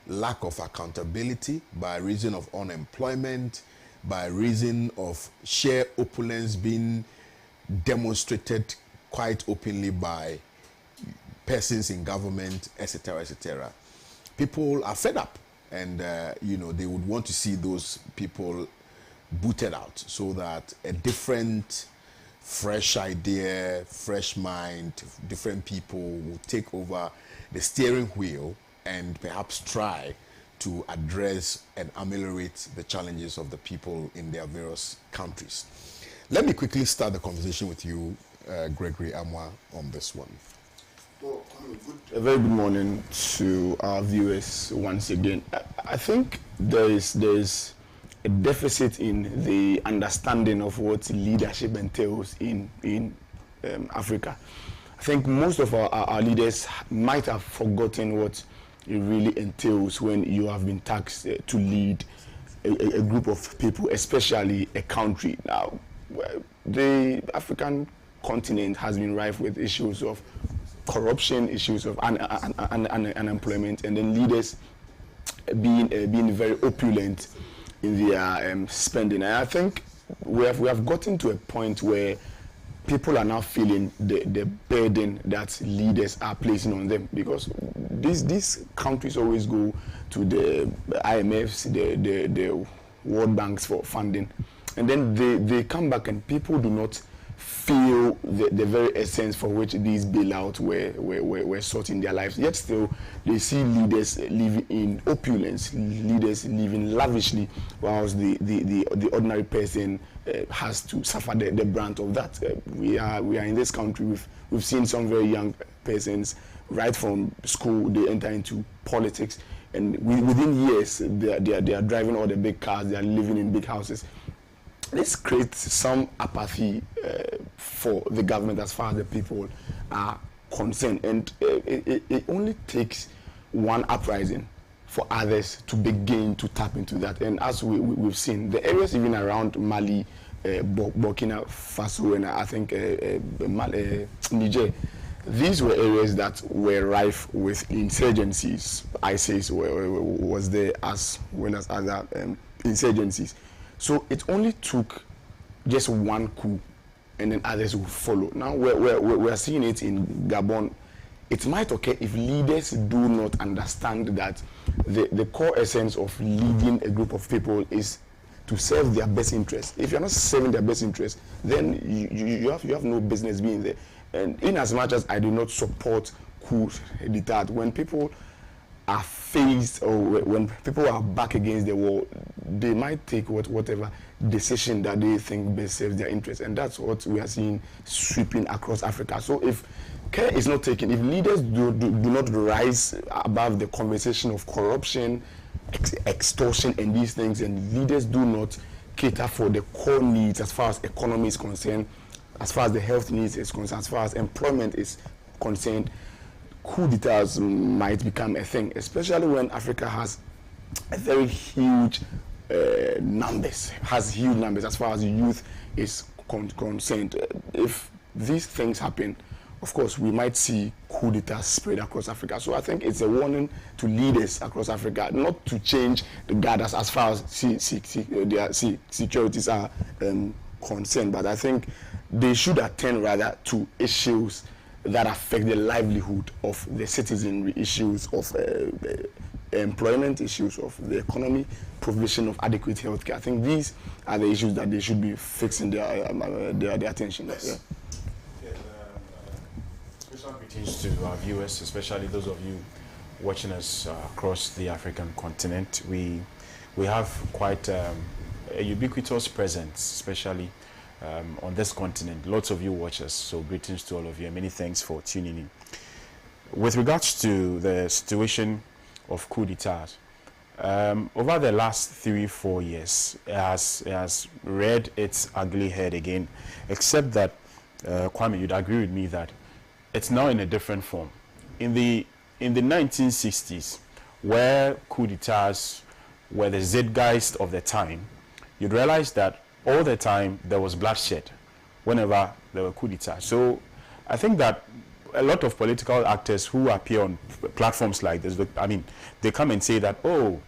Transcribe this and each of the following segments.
lack of accountability, by reason of unemployment, by reason of sheer opulence being demonstrated quite openly by persons in government, etc., etc. People are fed up, and they would want to see those people booted out so that a different, fresh idea, fresh mind, different people will take over the steering wheel and perhaps try to address and ameliorate the challenges of the people in their various countries. Let me quickly start the conversation with you, Gregory Amoah, on this one. Well, a very good morning to our viewers once again. I think there is a deficit in the understanding of what leadership entails in Africa. I think most of our leaders might have forgotten what it really entails when you have been tasked to lead a group of people, especially a country. Now, the African continent has been rife with issues of corruption, issues of unemployment, and then leaders being very opulent in their spending. And I think we have gotten to a point where people are now feeling the burden that leaders are placing on them, because these countries always go to the IMFs, the World Banks for funding, and then they come back and people do not feel the very essence for which these bailouts were sought in their lives. Yet still, they see leaders living in opulence, leaders living lavishly, whilst the ordinary person has to suffer the brunt of that. We are in this country. We've seen some very young persons right from school they enter into politics, and within years they are driving all the big cars, they are living in big houses. This creates some apathy for the government as far as the people are concerned, and it only takes one uprising for others to begin to tap into that. And as we've seen, the areas even around Mali, Burkina Faso, and I think Niger, these were areas that were rife with insurgencies. ISIS was there as well as other insurgencies. So it only took just one coup, and then others will follow. Now we're seeing it in Gabon. It might occur if leaders do not understand that the core essence of leading a group of people is to serve their best interest. If you're not serving their best interest, then you have no business being there. And in as much as I do not support coups d'etat, when people are faced, or when people are back against the wall, they might take whatever decision that they think best serves their interest, and that's what we are seeing sweeping across Africa. So if care is not taken, if leaders do not rise above the conversation of corruption, extortion, and these things, and leaders do not cater for the core needs as far as economy is concerned, as far as the health needs is concerned, as far as employment is concerned, coup d'etats might become a thing, especially when Africa has a very huge numbers as far as youth is concerned. If these things happen, of course, we might see coup d'etats spread across Africa. So I think it's a warning to leaders across Africa not to change the guard as far as their securities are concerned, but I think they should attend rather to issues that affect the livelihood of the citizenry, issues of employment, issues of the economy, provision of adequate health care. I think these are the issues that they should be fixing their attention. Yes. Special greetings to our viewers, especially those of you watching us across the African continent. We have quite a ubiquitous presence, especially on this continent. Lots of you watch us, so greetings to all of you, and many thanks for tuning in. With regards to the situation of coup d'etat, over the last 3-4 years, it has reared its ugly head again, except that, Kwame, you'd agree with me that it's now in a different form. In the 1960s, where coup d'etats were the zeitgeist of the time, you'd realize that all the time there was bloodshed whenever there were coup d'etats. So I think that a lot of political actors who appear on platforms like this, I mean, they come and say that, oh,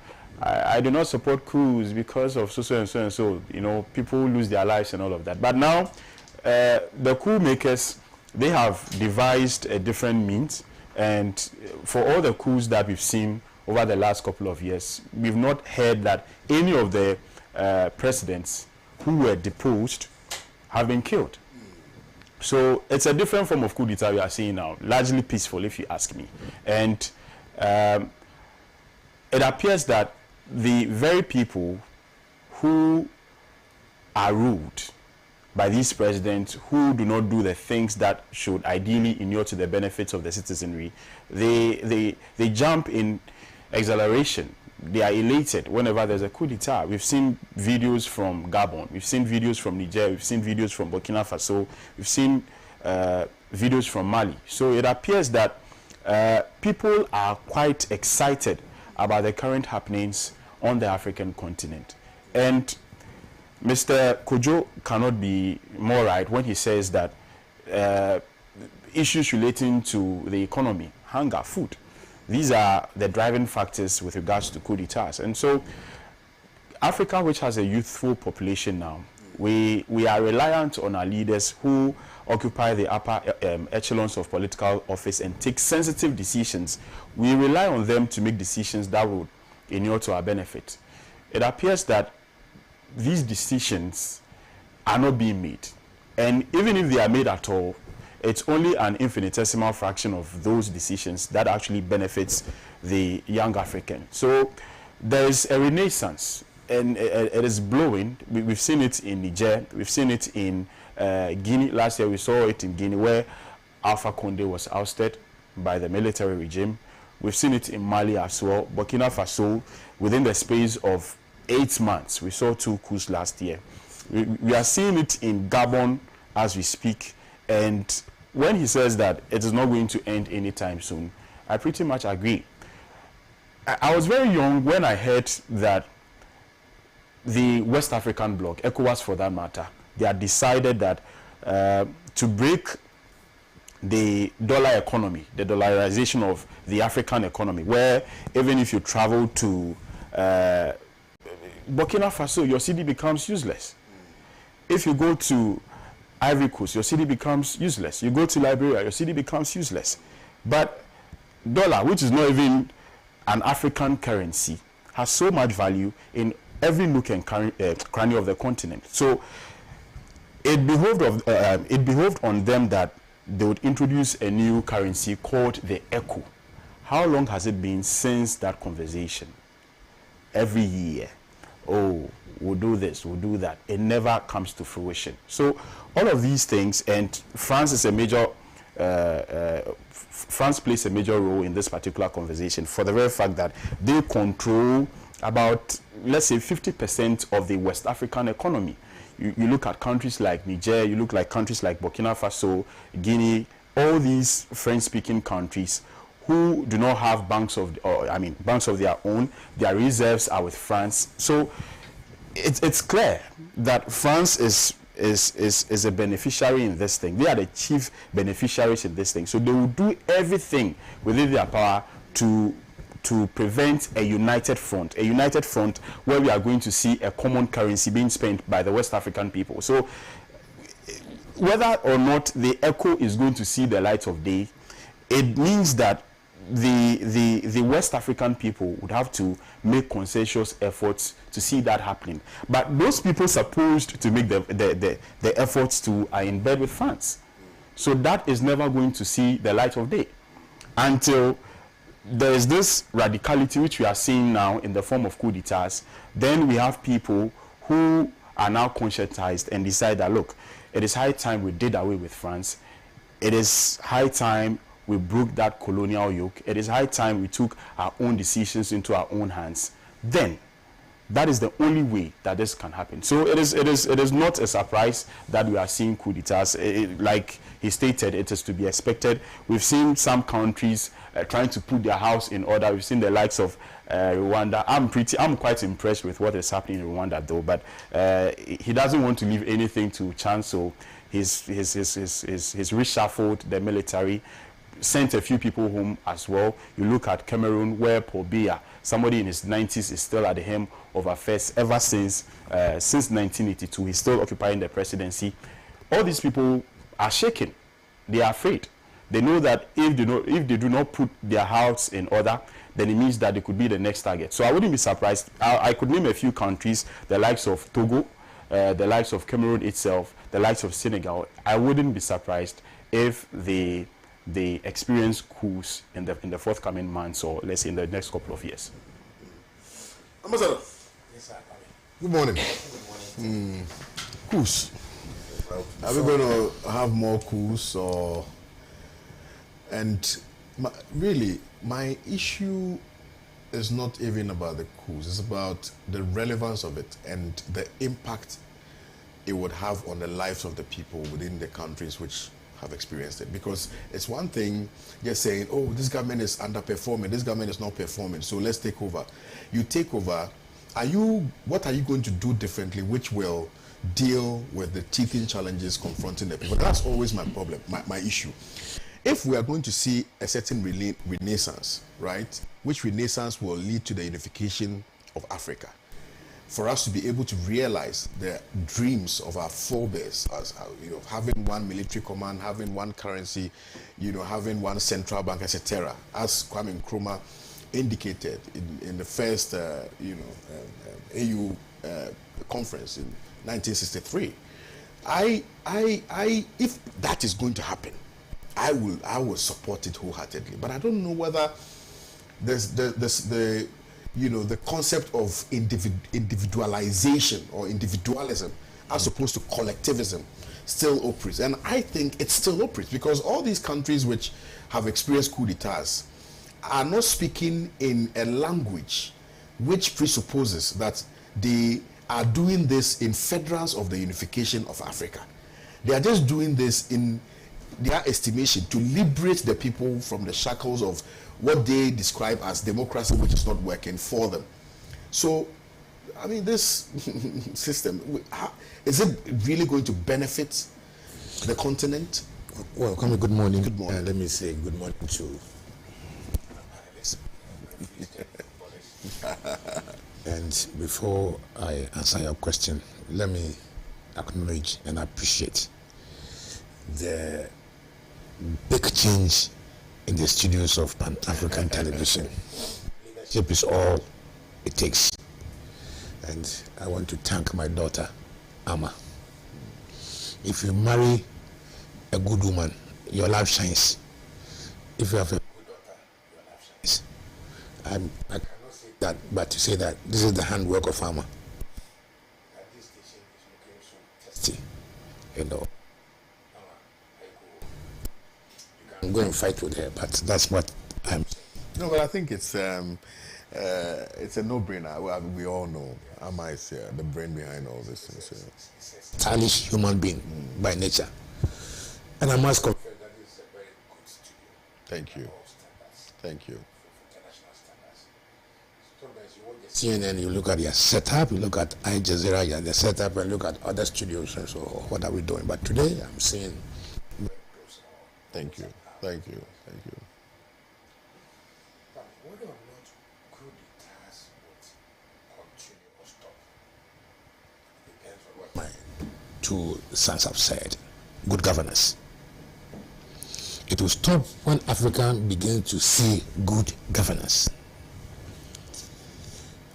I do not support coups because of so and so and so. You know, people lose their lives and all of that. But now, the coup makers, they have devised a different means. And for all the coups that we've seen over the last couple of years, we've not heard that any of the presidents who were deposed have been killed. So it's a different form of coup d'etat we are seeing now, largely peaceful, if you ask me. And it appears that the very people who are ruled by these presidents, who do not do the things that should ideally inure to the benefits of the citizenry, they jump in exhilaration. They are elated whenever there's a coup d'etat. We've seen videos from Gabon, we've seen videos from Niger, we've seen videos from Burkina Faso, we've seen videos from Mali. So it appears that people are quite excited about the current happenings on the African continent. And Mr. Kojo cannot be more right when he says that issues relating to the economy, hunger, food, these are the driving factors with regards to coup d'etats. And so Africa, which has a youthful population now, we are reliant on our leaders who occupy the upper echelons of political office and take sensitive decisions. We rely on them to make decisions that would inure to our benefit. It appears that these decisions are not being made. And even if they are made at all, it's only an infinitesimal fraction of those decisions that actually benefits the young African. So there is a renaissance, and it is blowing. We've seen it in Niger, we've seen it in Guinea. Last year we saw it in Guinea, where Alpha Condé was ousted by the military regime. We've seen it in Mali as well. Burkina Faso, within the space of 8 months, we saw 2 coups last year. We are seeing it in Gabon as we speak. And when he says that it is not going to end anytime soon, I pretty much agree. I was very young when I heard that the West African bloc, ECOWAS for that matter, they had decided that to break the dollar economy, the dollarization of the African economy, where even if you travel to Burkina Faso, your city becomes useless. If you go to Ivory Coast, your city becomes useless. You go to Liberia, your city becomes useless. But dollar, which is not even an African currency, has so much value in every nook and cranny of the continent. So it behoved on them that they would introduce a new currency called the ECO. How long has it been since that conversation? Every year. Oh, we'll do this, we'll do that. It never comes to fruition. So all of these things, and France is a major, France plays a major role in this particular conversation for the very fact that they control about, let's say, 50% of the West African economy. You look at countries like Niger, you look at countries like Burkina Faso, Guinea, all these French-speaking countries who do not have banks of their own. Their reserves are with France. So it's clear that France is a beneficiary in this thing. They are the chief beneficiaries in this thing. So they will do everything within their power to prevent a united front where we are going to see a common currency being spent by the West African people. So whether or not the ECO is going to see the light of day, it means that the West African people would have to make consensuous efforts to see that happening. But those people supposed to make the efforts are in bed with France. So that is never going to see the light of day until there is this radicality which we are seeing now in the form of coup d'etats. Then we have people who are now conscientized and decide that, look, it is high time we did away with France. It is high time we broke that colonial yoke. It is high time we took our own decisions into our own hands. Then that is the only way that this can happen. So it is not a surprise that we are seeing coup d'etats. Like he stated, it is to be expected. We've seen some countries trying to put their house in order. We've seen the likes of Rwanda. I'm quite impressed with what is happening in Rwanda, though. But he doesn't want to leave anything to chance. So he's reshuffled the military. sent a few people home as well. You look at Cameroon, where Paul Biya, somebody in his 90s, is still at the helm of affairs ever since 1982. He's still occupying the presidency. All these people are shaken. They are afraid. They know that if they do not put their house in order, then it means that they could be the next target. So I wouldn't be surprised. I could name a few countries, the likes of Togo, the likes of Cameroon itself, the likes of Senegal. I wouldn't be surprised if they experience coups in the forthcoming months, or let's say in the next couple of years. Ambassador. Yes, sir. Good morning. Coups. Are we going to have more coups, or? And really, my issue is not even about the coups. It's about the relevance of it and the impact it would have on the lives of the people within the countries which have experienced it. Because it's one thing just saying, oh, this government is underperforming, this government is not performing, so let's take over. You take over, what are you going to do differently which will deal with the teething challenges confronting the people? That's always my problem, my issue. If we are going to see a certain renaissance, right, which renaissance will lead to the unification of Africa, for us to be able to realize the dreams of our forebears, as having one military command, having one currency, having one central bank, etc., as Kwame Nkrumah indicated in the first, AU conference in 1963. If that is going to happen, I will support it wholeheartedly. But I don't know whether the concept of individualization or individualism as opposed to collectivism still operates. And I think it still operates because all these countries which have experienced coup d'etats are not speaking in a language which presupposes that they are doing this in furtherance of the unification of Africa. They are just doing this in their estimation to liberate the people from the shackles of what they describe as democracy, which is not working for them. So, I mean, this system, is it really going to benefit the continent? Well, good morning. Good morning. Let me say good morning to and before I answer your question, let me acknowledge and appreciate the big change in the studios of Pan-African television. Leadership is all it takes. And I want to thank my daughter, Amoah. If you marry a good woman, your life shines. If you have a good daughter, your life shines. I cannot say that, but to say that this is the handwork of Amoah. That this station is looking so testy, I'm going to fight with her, but that's what I'm saying. No, but I think it's a no-brainer. We all know Amoah is the brain behind all this. Stylish human being by nature. And I must confess that it's a very good studio. Thank you. Thank you. Sometimes you watch CNN, you look at their setup, you look at Al Jazeera, their setup, and look at other studios and so what are we doing? But today I'm seeing. Thank you. Thank you. Thank you. Whether or not coup d'etats would continue or stop depends on what my two sons have said. Good governance. It will stop when Africa begins to see good governance.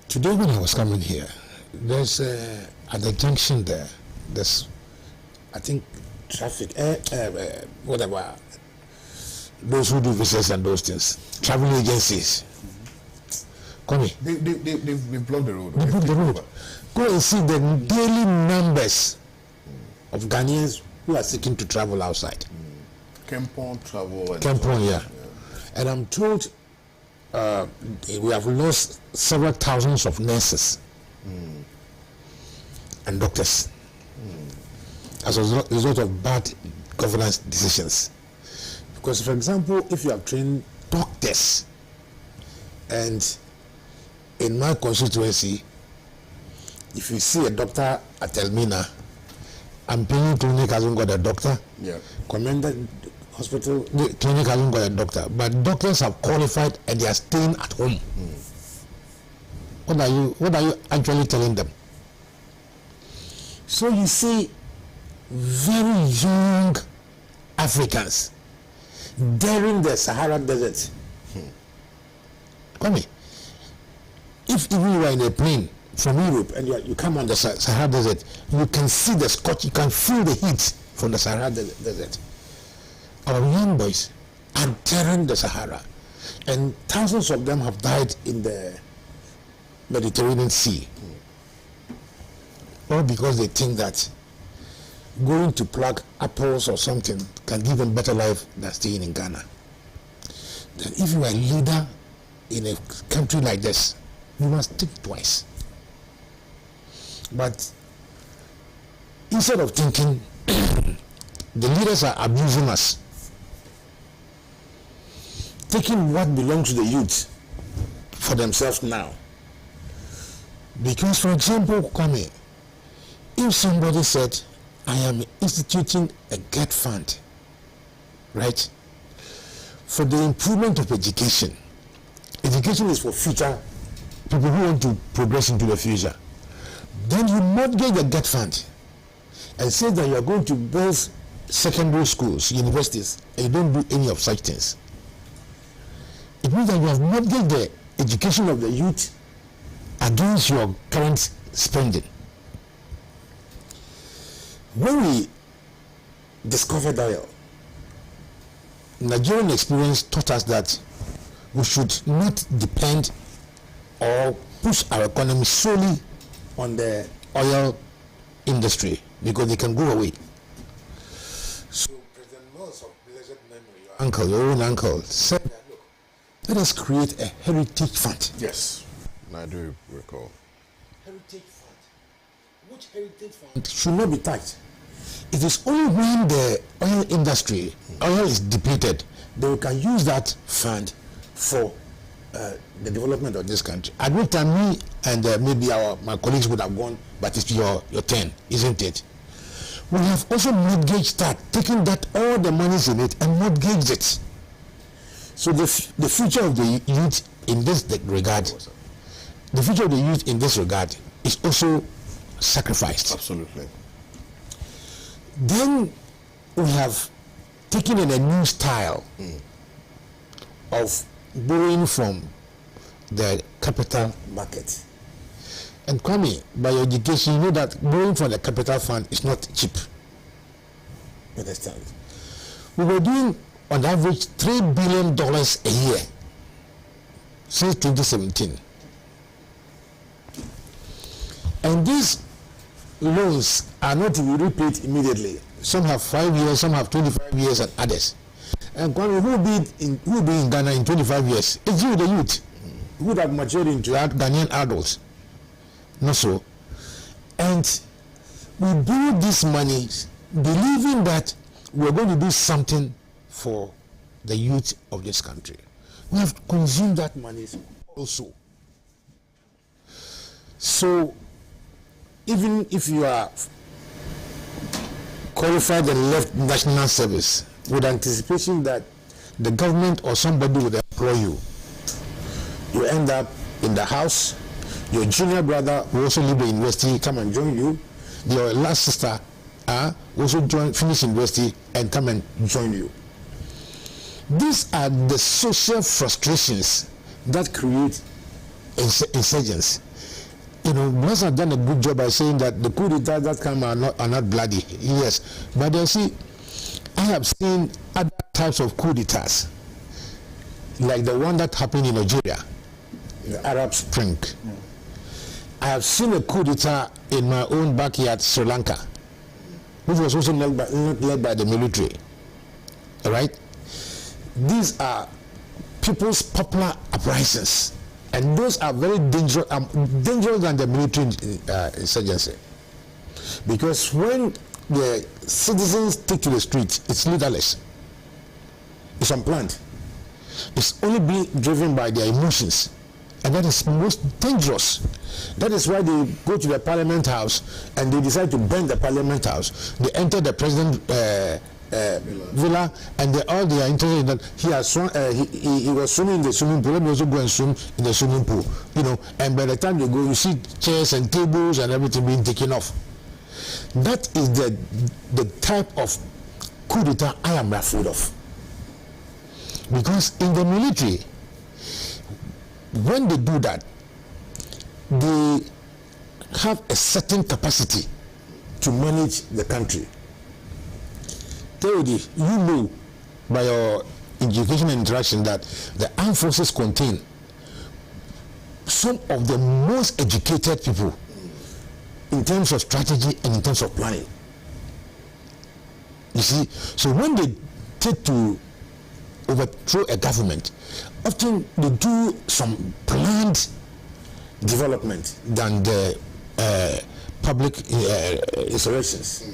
Today when I was coming here, there's at the junction there's I think traffic, whatever, those who do visas and those things, travel agencies. Come here. They blocked the road. They blocked the road. Go and see the daily numbers of Ghanaians who are seeking to travel outside. Kempon travel. Kempon, yeah. And I'm told we have lost several thousands of nurses and doctors as a result of bad governance decisions. Because, for example, if you have trained doctors, and in my constituency, if you see a doctor at Elmina, Ampini Clinic hasn't got a doctor. Yeah. hospital, the clinic hasn't got a doctor, but doctors have qualified and they are staying at home. What are you actually telling them? So you see very young Africans daring the Sahara Desert. Come here. If even you are in a plane from Europe and you come on the Sahara Desert, you can see the scorch, you can feel the heat from the Sahara Desert. Our young boys are daring the Sahara, and thousands of them have died in the Mediterranean Sea. All because they think that going to pluck apples or something can give them better life than staying in Ghana. Then if you are a leader in a country like this, you must think twice. But instead of thinking, the leaders are abusing us, taking what belongs to the youth for themselves now. Because, for example, Kwame, if somebody said, I am instituting a GET fund, right, for the improvement of education. Education is for future people who want to progress into the future. Then you mortgage the GET fund and say that you are going to build secondary schools, universities, and you don't do any of such things. It means that you have mortgaged the education of the youth against your current spending. When we discovered oil, Nigerian experience taught us that we should not depend or push our economy solely on the oil industry because they can go away. So President Mills of blessed memory, your own uncle, said that, look, let us create a heritage fund. Yes, I do recall. Heritage fund. Which heritage fund should not be touched? It is only when the oil industry, oil is depleted, that we can use that fund for the development of this country. At one time, me and maybe my colleagues would have gone, but it's your turn, isn't it? We have also mortgaged that, taken that all the monies in it and mortgaged it. So the future of the youth in this regard, the future of the youth in this regard is also sacrificed. Absolutely. Then we have taken in a new style of borrowing from the capital market. And Kwame, by your education, you know that borrowing from the capital fund is not cheap. You understand? We were doing on average $3 billion a year since 2017. And these loans are not to be repaid immediately. Some have 5 years, some have 25 years, and others. And Kwame, who will be in Ghana in 25 years? It's you, the youth, who would have matured into Ghanaian adults. Not so. And we borrow these monies believing that we're going to do something for the youth of this country. We have consumed that money also. So even if you are qualified and left national service with anticipation that the government or somebody would employ you, you end up in the house. Your junior brother will also leave the university, come and join you. Your last sister also finish university and come and join you. These are the social frustrations that create insurgents. You know, Bless have done a good job by saying that the coup d'etat that come are not bloody. Yes, but you see, I have seen other types of coup d'etats, like the one that happened in Nigeria, the Arab Spring. I have seen a coup d'etat in my own backyard, Sri Lanka, which was also not led by the military. All right? These are people's popular uprisings, and those are very dangerous, dangerous than the military insurgency. Because when the citizens take to the streets, it's leaderless. It's unplanned. It's only being driven by their emotions. And that is most dangerous. That is why they go to the Parliament House and they decide to burn the Parliament House. They enter the President's villa, and all they are interested in that he has swum, he was swimming in the swimming pool. Let me also go and swim in the swimming pool, and by the time you go, you see chairs and tables and everything being taken off. That is the type of coup d'etat I am afraid of, because in the military, when they do that, they have a certain capacity to manage the country. You know by your education and interaction that the armed forces contain some of the most educated people in terms of strategy and in terms of planning. You see, so when they take to overthrow a government, often they do some planned development than the public insurrections.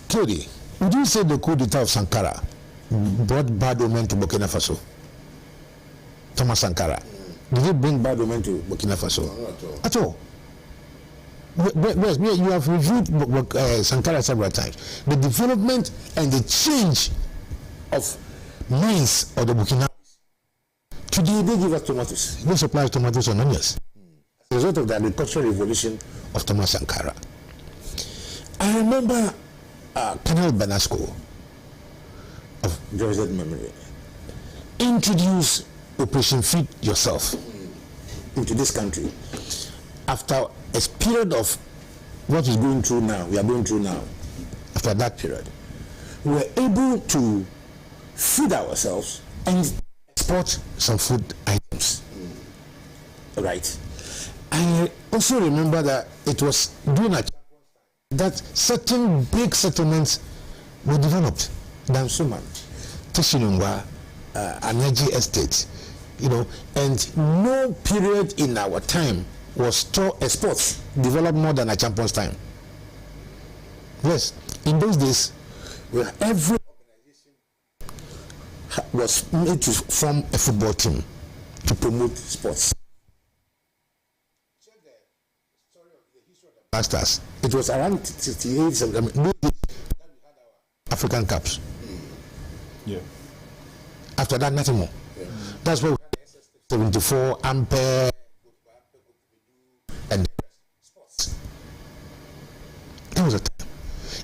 Cody, would you say the coup d'etat of Sankara brought bad omen to Burkina Faso? Thomas Sankara, did it bring bad omen to Burkina Faso? No, at all. You have reviewed Sankara several times. The development and the change of minds of the Burkina. Today they give us tomatoes. They supply tomatoes and onions. As a result of the agricultural revolution of Thomas Sankara. I remember Colonel Banasco of George's memory introduced Operation Feed Yourself into this country after a period of what we are going through now. After that period, we were able to feed ourselves and export some food items. Right. I also remember that it was during that certain big settlements were developed. Dansuman, Tishinungwa, Anaji Estate, and no period in our time was store exports developed more than a champion's time. Yes, in those days, every organization was made to form a football team to promote sports. Check the story of the history of the Blasters. It was around 68, that we had our African Cups. Yeah. After that, nothing more. Yeah. That's where we had 74, Ampere, and sports. That was a time.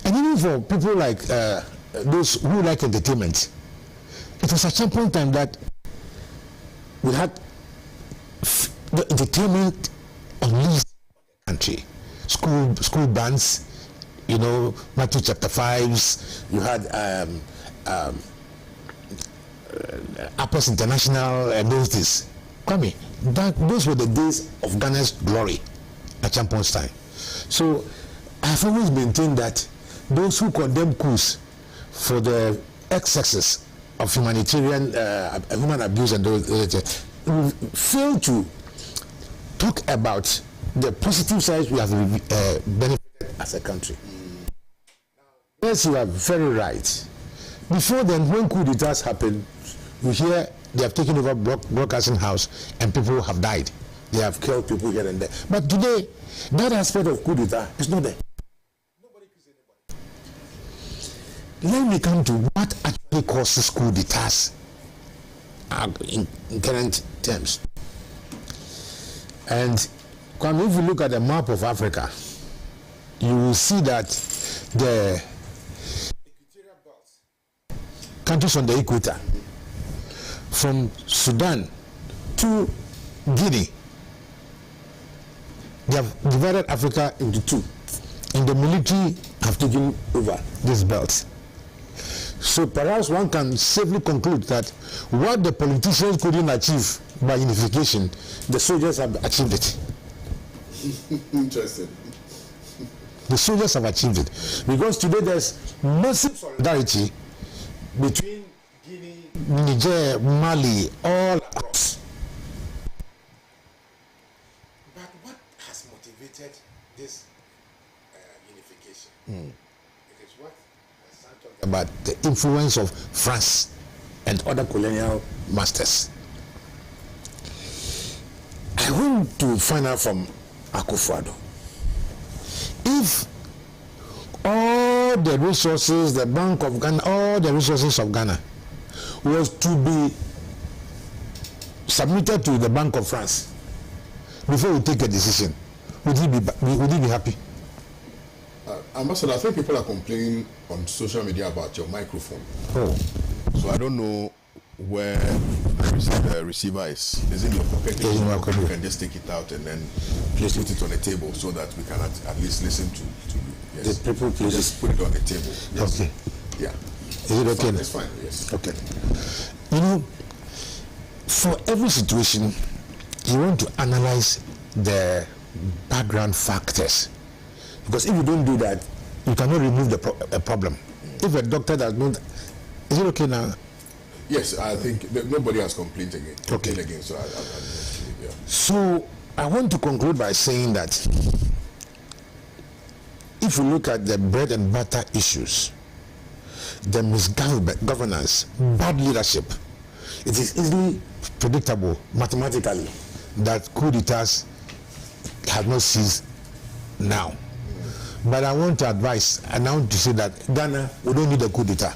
And even for people like those who like entertainment, it was a champion time that we had the entertainment unleashed on the country. School bands, Matthew chapter 5s, you had Apples International and those days. Kwame, those were the days of Ghana's glory at Champions time. So I've always maintained that those who condemn coups for the excesses of humanitarian human abuse and those fail to talk about the positive sides we have benefited as a country. Yes, you are very right. Before then, when coup d'etats happen, you hear they have taken over broadcasting house and people have died. They have killed people here and there. But today, that aspect of coup d'etat is not there. Nobody kills anybody. Let me come to what actually causes coup d'etats in current terms. And if you look at the map of Africa, you will see that the countries on the equator, from Sudan to Guinea, they have divided Africa into two, and the military have taken over this belt. So perhaps one can safely conclude that what the politicians couldn't achieve by unification, the soldiers have achieved it. Interesting. The soldiers have achieved it. Because today there's massive solidarity between Guinea, Niger, Mali, all across. But what has motivated this unification? It is what Hassan talked about, the influence of France and other colonial masters. I want to find out from Akufo-Addo if all all the resources, the Bank of Ghana, all the resources of Ghana was to be submitted to the Bank of France before we take a decision, would he be happy? Ambassador, I think people are complaining on social media about your microphone. Oh. So I don't know where the receiver is. Is it in your pocket? You can just take it out and then place it on the table so that we can at least listen to you. Yes. The people please just put it on the table. Yes. Okay. Yeah. Is it okay? It's fine. Yes. Okay. You know, for every situation, you want to analyze the background factors, because if you don't do that, you cannot remove the problem. If a doctor does not, is it okay now? Yes, I think nobody has complained again. Okay. Again, so yeah. So I want to conclude by saying that if you look at the bread and butter issues, the misgovernance, bad leadership, it is easily predictable mathematically that coup d'etats have not ceased now. But I want to advise, and I want to say that Ghana, we don't need a coup d'etat.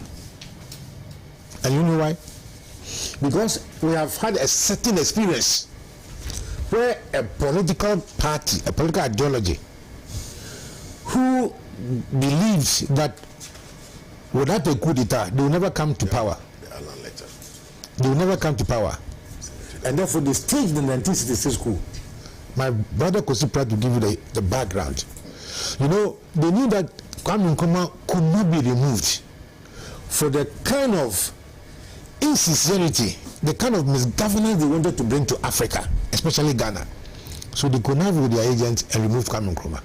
And you know why? Because we have had a certain experience where a political party, a political ideology, who believes that without a coup d'etat, they will never come to power. The Alan letter. They will never come to power. And therefore, they staged the 1966 coup. My brother Kosi tried to give you the background. You know, they knew that Kwame Nkrumah could not be removed for the kind of insincerity, the kind of misgovernance they wanted to bring to Africa, especially Ghana. So they connived with their agents and removed Kwame Nkrumah.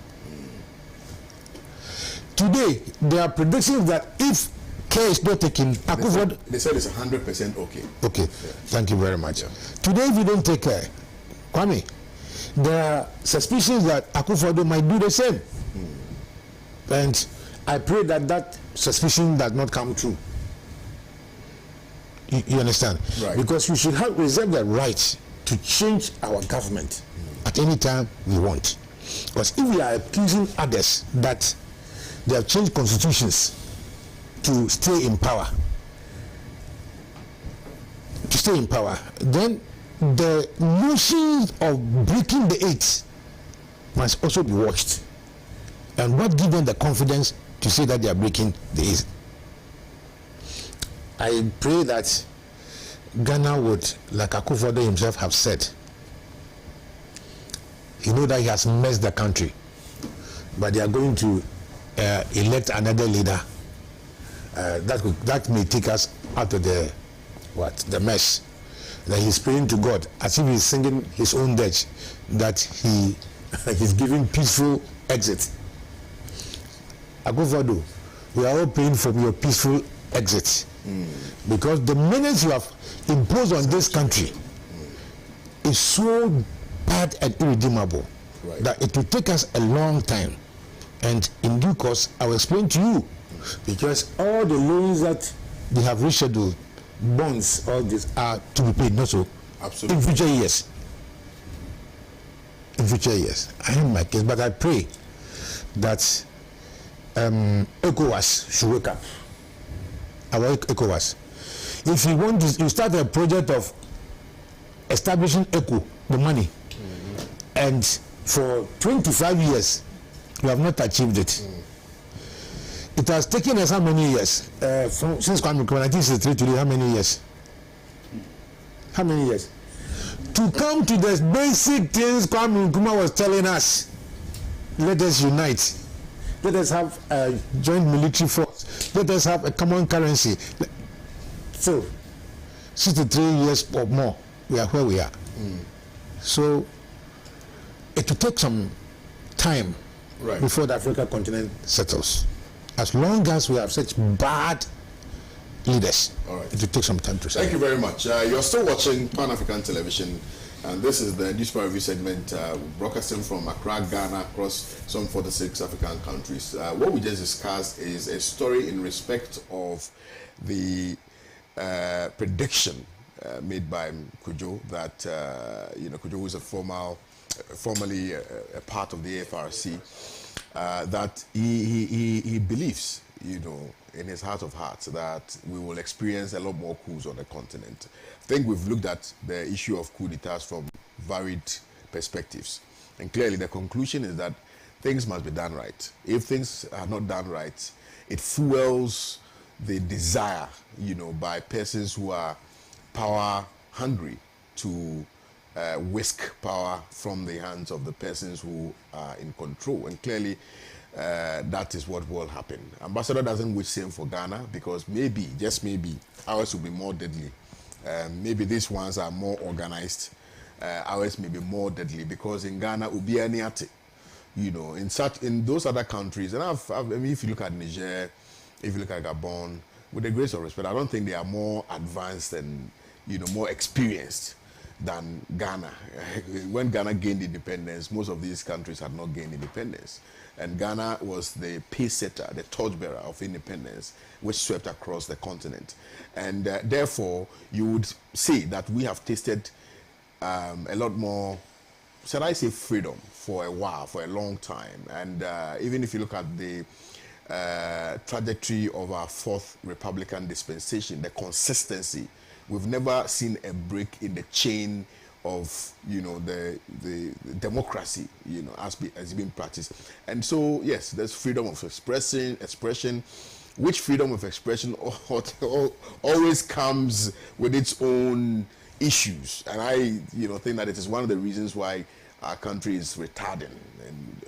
Today, there are predictions that if care is not taken, they said it's 100% okay. Okay, yeah. Thank you very much. Yeah. Today, if you don't take care, Kwame, there are suspicions that Akufo-Addo might do the same. And I pray that suspicion does not come true. You understand? Right. Because we should reserve the right to change our government at any time we want. Because if we are accusing others that they have changed constitutions to stay in power, then the notion of breaking the eight must also be watched. And what gives them the confidence to say that they are breaking the eight? I pray that Ghana would, like Akufo-Addo himself have said, he knows that he has messed the country, but they are going to elect another leader that may take us out of the mess. That he's praying to God as if he's singing his own dirge, that he's giving peaceful exit. Akufo-Addo, we are all praying for your peaceful exit, because the menace you have imposed on this country is so bad and irredeemable, right, that it will take us a long time. And in due course, I will explain to you, because all the loans that they have rescheduled, bonds, all this are to be paid, not so. Absolutely. In future years. I have my case, but I pray that ECOWAS should wake up. Our ECOWAS. If you want to, you start a project of establishing ECO, the money, and for 25 years, you have not achieved it. It has taken us how many years? Since Kwame Nkrumah, 1963 today, how many years? How many years? To come to the basic things Kwame Nkrumah was telling us. Let us unite. Let us have a joint military force. Let us have a common currency. So, 63 years or more, we are where we are. So, it will take some time, right, before the African continent settles. As long as we have such bad leaders, all right, it will take some time to settle. Thank you very much. You're still watching Pan-African Television, and this is the Newspaper Review segment, broadcasting from Accra, Ghana, across some 46 African countries. What we just discussed is a story in respect of the prediction made by Kujo that Kujo, who is formerly a part of the AFRC, that he believes in his heart of hearts, that we will experience a lot more coups on the continent. I think we've looked at the issue of coup d'etats from varied perspectives. And clearly the conclusion is that things must be done right. If things are not done right, it fuels the desire, by persons who are power hungry to whisk power from the hands of the persons who are in control. And clearly, that is what will happen. Ambassador doesn't wish same for Ghana, because maybe, just maybe, ours will be more deadly. Maybe these ones are more organized. Ours may be more deadly, because in Ghana, ubianiate, in those other countries, and if you look at Niger, if you look at Gabon, with the grace of respect, I don't think they are more advanced and more experienced than Ghana. When Ghana gained independence, most of these countries had not gained independence. And Ghana was the pace setter, the torchbearer of independence, which swept across the continent. And therefore, you would say that we have tasted a lot more, shall I say, freedom for a while, for a long time. And even if you look at the trajectory of our fourth Republican dispensation, the consistency, we've never seen a break in the chain of the democracy as being practiced. And so yes, there's freedom of expression, which freedom of expression always comes with its own issues. And I think that it is one of the reasons why our country is retarding, and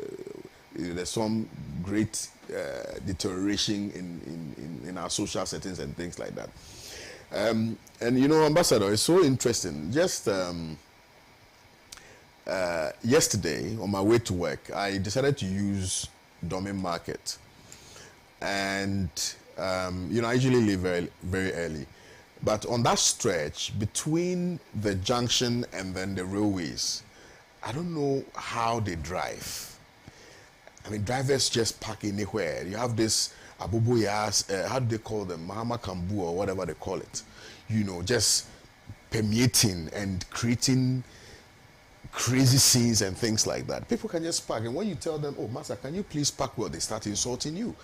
there's some great deterioration in our social settings and things like that. And Ambassador, it's so interesting. Just yesterday, on my way to work, I decided to use Domin Market. And, I usually leave very, very early. But on that stretch, between the junction and then the railways, I don't know how they drive. I mean, drivers just park anywhere. You have this Abubuyas, how do they call them? Mahama Kambu or whatever they call it. Just permeating and creating crazy scenes and things like that. People can just park. And when you tell them, oh, Master, can you please park well, they start insulting you.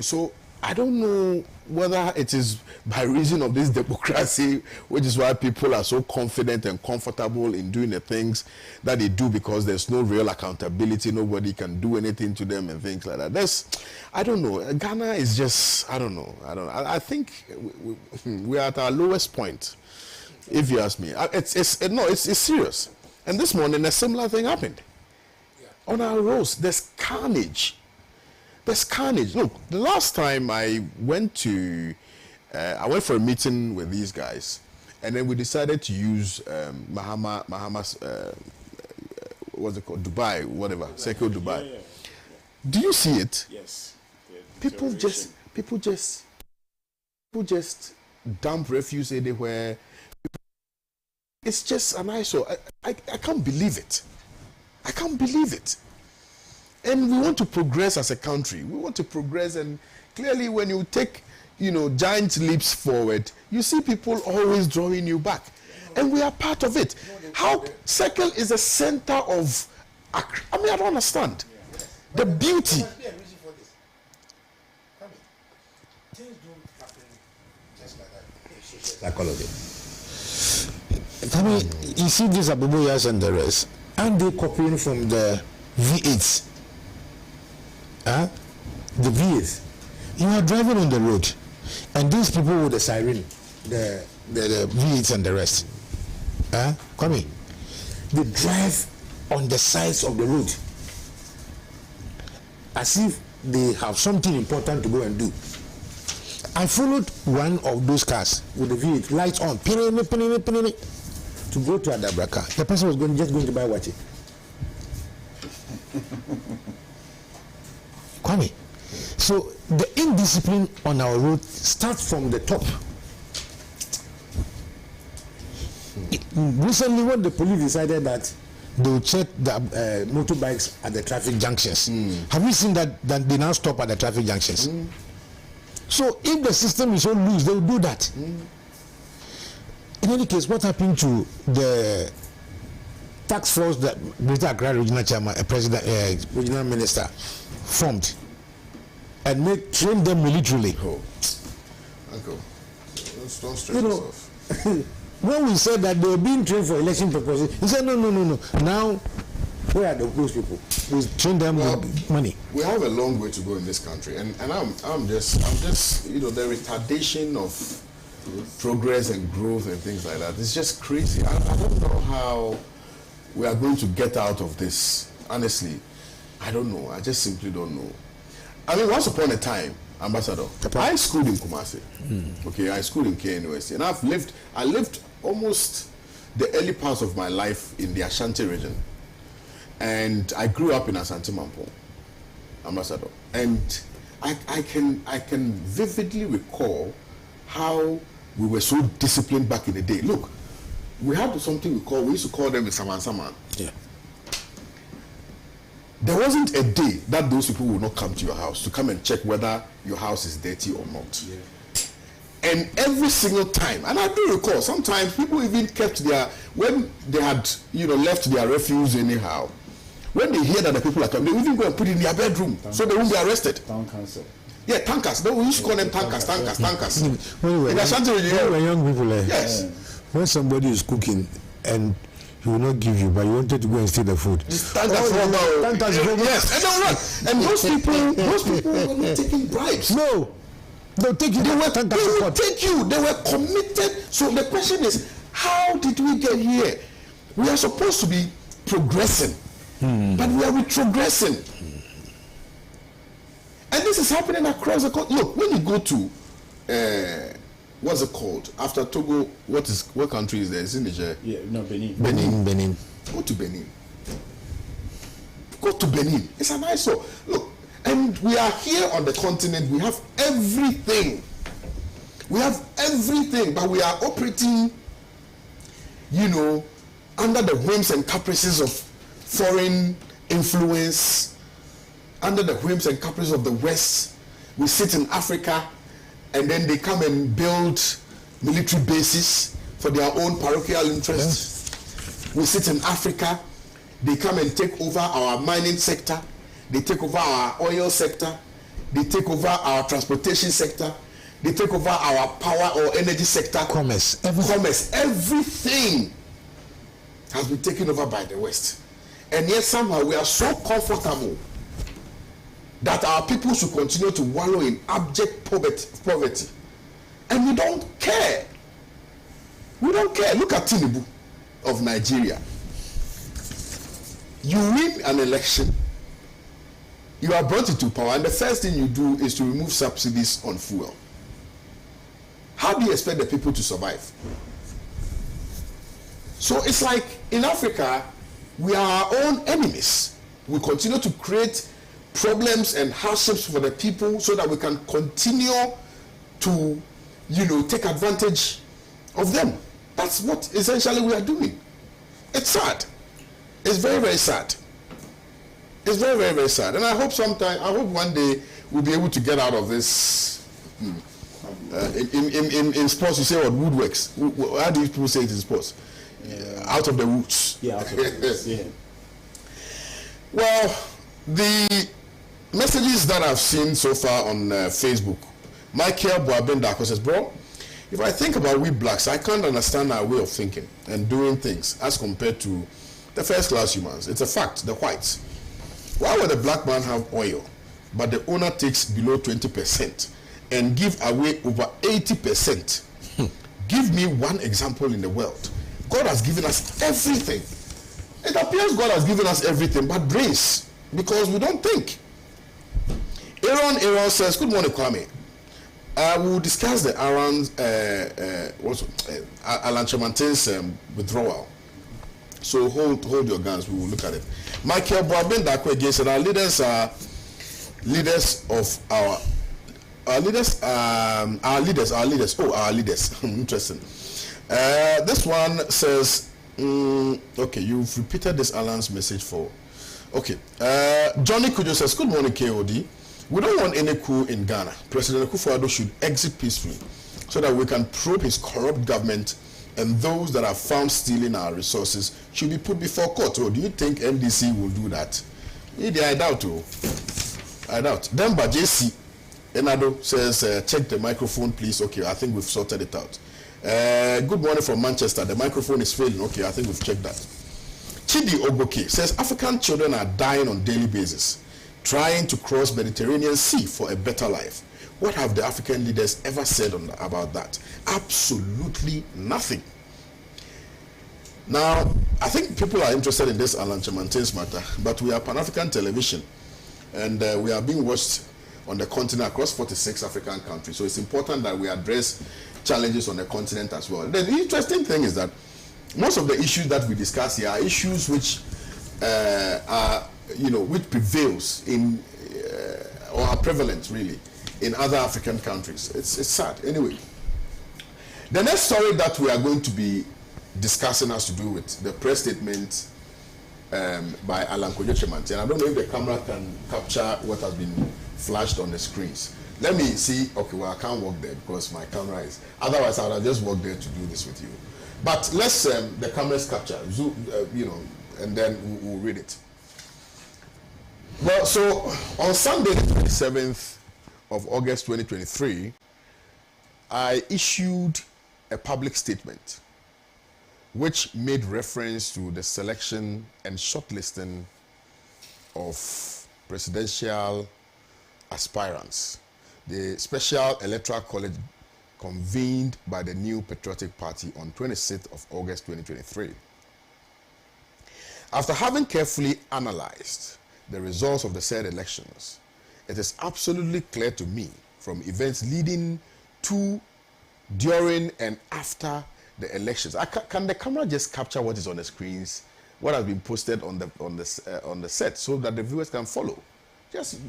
So I don't know whether it is by reason of this democracy, which is why people are so confident and comfortable in doing the things that they do, because there's no real accountability. Nobody can do anything to them and things like that. I don't know. Ghana is just, I don't know. I think we are at our lowest point, if you ask me. It's serious. And this morning, a similar thing happened. On our roads, there's carnage. There's carnage. Look, the last time I went for a meeting with these guys, and then we decided to use Mahama's, what's it called, Dubai, whatever, Circle Dubai. Yeah. Do you see it? Yes. People just dump refuse anywhere. It's just an eyesore. I can't believe it. I can't believe it. And we want to progress as a country. We want to progress, and clearly when you take, giant leaps forward, you see people always drawing you back. And we are part of it. How Circle is the center of, I don't understand. The beauty. Like all of it. You see these Abubuyas and the rest, aren't they copying from the V8s? The V8s. You are driving on the road, and these people with the siren, the V8s and the rest, they drive on the sides of the road as if they have something important to go and do. I followed one of those cars with the V8 lights on, to go to Adabraka. The person was just going to buy watch. Kwame. So the indiscipline on our road starts from the top. Recently, when the police decided that they will check the motorbikes at the traffic junctions, have you seen that they now stop at the traffic junctions? So if the system is so loose, they will do that. In any case, what happened to the task force that Greater Accra Regional Chairman, Regional Minister formed and train them militarily. Oh, Uncle, don't stress You know, yourself. when we said that they were being trained for election purposes, he said, no. Now, where are those people? We train them with money. We have a long way to go in this country, and I'm just the retardation of progress and growth and things like that. It's just crazy. I don't know how we are going to get out of this. Honestly, I don't know. I just simply don't know. I mean, once upon a time, Ambassador, I schooled in Kumasi. Okay, I schooled in KNUST, and I lived almost the early parts of my life in the Ashanti region, and I grew up in Asante Mampo, Ambassador, and I can vividly recall how we were so disciplined back in the day. Look, we had something we used to call them the Saman. Yeah. There wasn't a day that those people would not come to your house to come and check whether your house is dirty or not. Yeah. And every single time, and I do recall, sometimes people even kept when they had, left their refuse anyhow, when they hear that the people are coming, they even go and put it in their bedroom so they won't be arrested. Town council. Yeah, tankers. No, we used to call them tankers. When we were young people, yes. When somebody is cooking and he will not give you, but you wanted to go and steal the food. Tankers, yes, and those people were not taking bribes. No, they'll take you. They will take you. They were committed. So the question is, how did we get here? We are supposed to be progressing, but we are retrogressing. And this is happening across the country. Look, when you go to what's it called? After Togo, what country is there? Is it Niger? Yeah, no, Benin. Benin. Go to Benin. It's a nice show. Look, and we are here on the continent. We have everything. But we are operating, under the whims and caprices of foreign influence, under the whims and caprices of the West. We sit in Africa, and then they come and build military bases for their own parochial interests. Yes. We sit in Africa, they come and take over our mining sector, they take over our oil sector, they take over our transportation sector, they take over our power or energy sector. Commerce. Everything has been taken over by the West. And yet somehow we are so comfortable that our people should continue to wallow in abject poverty. And we don't care. Look at Tinubu of Nigeria. You win an election, you are brought into power, and the first thing you do is to remove subsidies on fuel. How do you expect the people to survive? So it's like in Africa, we are our own enemies. We continue to create problems and hardships for the people so that we can continue to, take advantage of them. That's what essentially we are doing. It's sad. It's very, very sad. It's very, very, very sad. And I hope one day we'll be able to get out of this. In sports, you say what? Woodworks. How do people say it in sports? Out of the woods. Yeah, out of the woods. Yeah. Well, the messages that I've seen so far on Facebook, Michael Boabendako says, bro, if I think about we blacks, I can't understand our way of thinking and doing things as compared to the first class humans. It's a fact, the whites. Why would a black man have oil, but the owner takes below 20% and give away over 80%? Give me one example in the world. God has given us everything. It appears God has given us everything, but brains, because we don't think. Aaron says, good morning, Kwame. We will discuss the Alan Kyeremateng's withdrawal. So hold your guns, we will look at it. Michael Boabendako again said, our leaders are leaders of our leaders. Oh, our leaders. Interesting. This one says, okay, you've repeated this Alan's message for. Okay. Johnny Kujo says, good morning, KOD. We don't want any coup in Ghana. President Akufo-Addo should exit peacefully so that we can probe his corrupt government, and those that are found stealing our resources should be put before court. Or do you think NDC will do that? I doubt. Then by JC, Enado says, check the microphone, please. Okay, I think we've sorted it out. Good morning from Manchester. The microphone is failing. Okay, I think we've checked that. Chidi Ogoke says, African children are dying on a daily basis, trying to cross Mediterranean Sea for a better life. What have the African leaders ever said about that? Absolutely nothing. Now, I think people are interested in this Alan Kyeremateng's matter, but we are Pan-African television, and we are being watched on the continent across 46 African countries. So it's important that we address challenges on the continent as well. The interesting thing is that most of the issues that we discuss here are issues which which prevails in or are prevalent really in other African countries. It's sad. Anyway, the next story that we are going to be discussing has to do with the press statement by Alan Kyeremateng. And I don't know if the camera can capture what has been flashed on the screens. Let me see. Okay, well, I can't walk there because my camera is. Otherwise, I would have just walked there to do this with you. But let's the cameras capture, zoom, and then we'll read it. Well, so on Sunday, the 27th of August 2023, I issued a public statement which made reference to the selection and shortlisting of presidential aspirants. The Special Electoral College convened by the New Patriotic Party on 26th of August 2023. After having carefully analyzed the results of the said elections, it is absolutely clear to me from events leading to, during, and after the elections. Can the camera just capture what is on the screens, what has been posted on the set, so that the viewers can follow? Just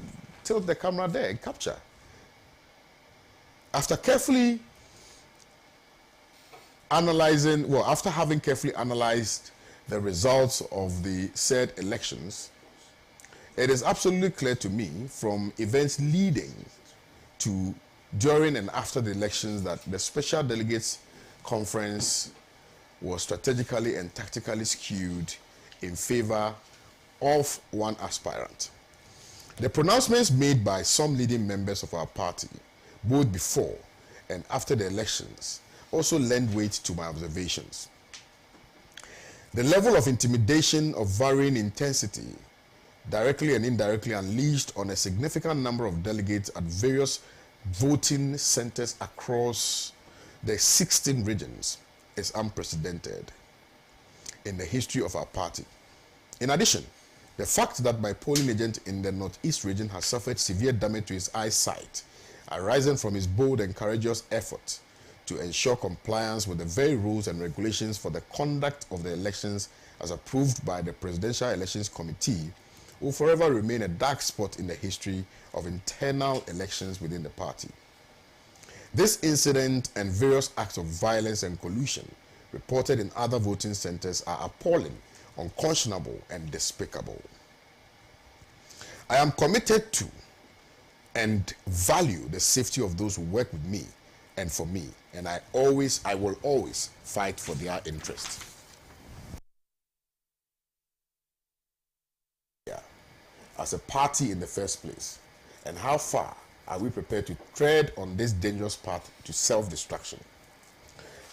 tilt the camera there and capture. After having carefully analyzed the results of the said elections, it is absolutely clear to me from events leading to, during, and after the elections that the Special Delegates Conference was strategically and tactically skewed in favor of one aspirant. The pronouncements made by some leading members of our party, both before and after the elections, also lend weight to my observations. The level of intimidation of varying intensity, directly and indirectly unleashed on a significant number of delegates at various voting centers across the 16 regions is unprecedented in the history of our party. In addition, the fact that my polling agent in the Northeast region has suffered severe damage to his eyesight, arising from his bold and courageous effort to ensure compliance with the very rules and regulations for the conduct of the elections as approved by the Presidential Elections Committee, will forever remain a dark spot in the history of internal elections within the party. This incident and various acts of violence and collusion reported in other voting centers are appalling, unconscionable, and despicable. I am committed to and value the safety of those who work with me and for me, and I will always fight for their interests. As a party in the first place, and how far are we prepared to tread on this dangerous path to self-destruction?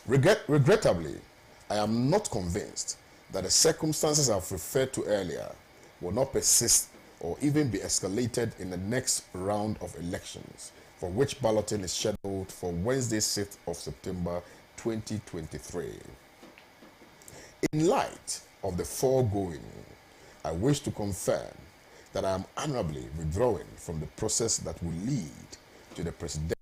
Regrettably, I am not convinced that the circumstances I've referred to earlier will not persist or even be escalated in the next round of elections, for which balloting is scheduled for Wednesday, 6th of September 2023. In light of the foregoing, I wish to confirm that I am honorably withdrawing from the process that will lead to the president.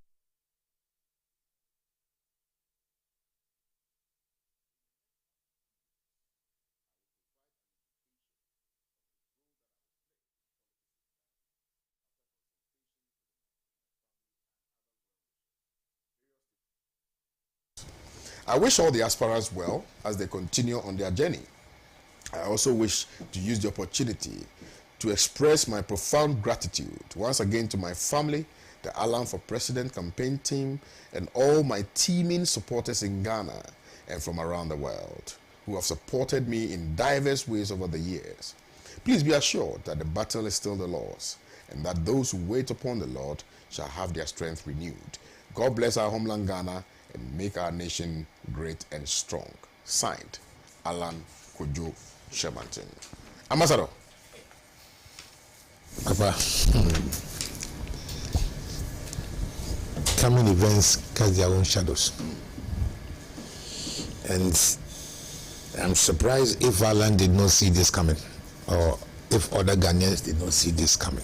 I wish all the aspirants well as they continue on their journey. I also wish to use the opportunity to express my profound gratitude once again to my family, the Alan for President campaign team, and all my teaming supporters in Ghana and from around the world who have supported me in diverse ways over the years. Please be assured that the battle is still the Lord's, and that those who wait upon the Lord shall have their strength renewed. God bless our homeland Ghana and make our nation great and strong. Signed, Alan Kyeremateng. Ambassador. Papa, coming events cast their own shadows. And I'm surprised if Alan did not see this coming, or if other Ghanaians did not see this coming.